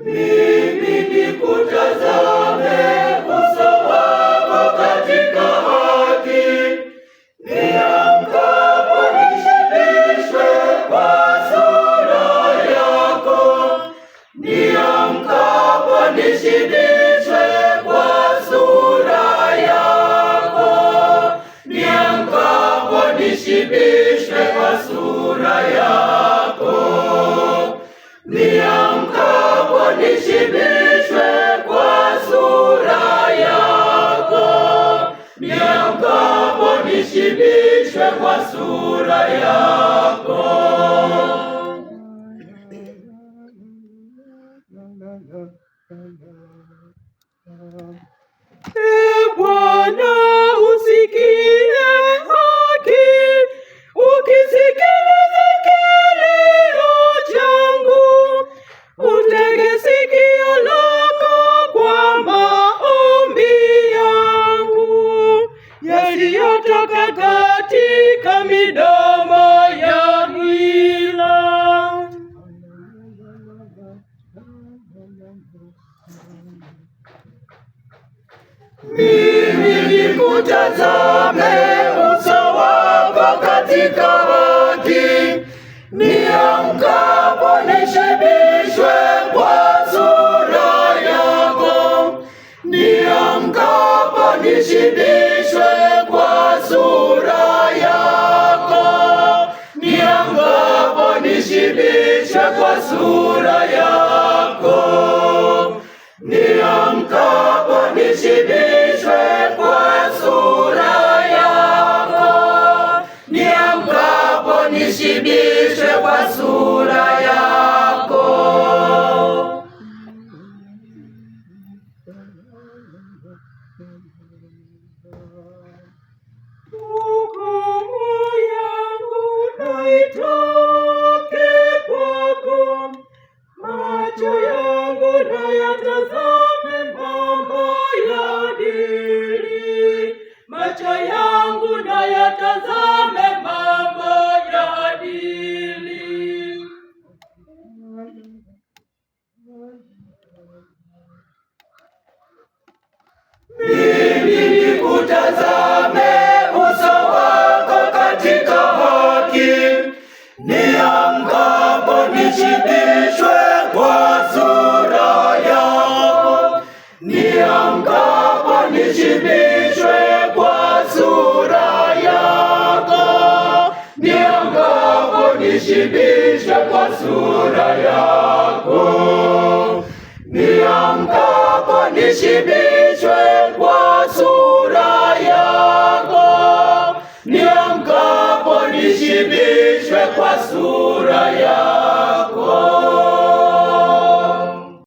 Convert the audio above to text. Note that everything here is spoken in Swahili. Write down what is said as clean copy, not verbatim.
Mimi nikutazame uso wako katika haki, niamkapo nishibishwe kwa sura yako, niamkapo nishibishwe kwa sura yako, niamkapo nishibishwe kwa sura yako, niamkapo nishibishwe kwa sura yako, niamkapo nishibishwe kwa sura yako. Bwana, usikie haki, ukisikiliza kilio changu, utege sikio lako kwa maombi yangu yaliyotoka katika midomo ya hila. Mimi nikutazame uso wako katika haki, niamkapo nishibishwe kwa sura yako, niamkapo nishibishwe kwa sura yako, niamkapo nishibishwe kwa sura yako, niamkapo nishibishwe kwa sura yako, niamkapo nishibishwe kwa sura yako. Hukumu yangu na itoke kwako, macho yangu na yatazame mambo ya dini, macho yangu na yatazame mambo ya dini. Mimi nikutazame uso wako katika haki, niamkapo nishibishwe kwa sura yako, niamkapo nishibishwe kwa sura yako, niamkapo nishibishwe kwa sura yako, niamkapo nishibishwe kwa sura yako, niamkapo nishibishwe kwa sura yako.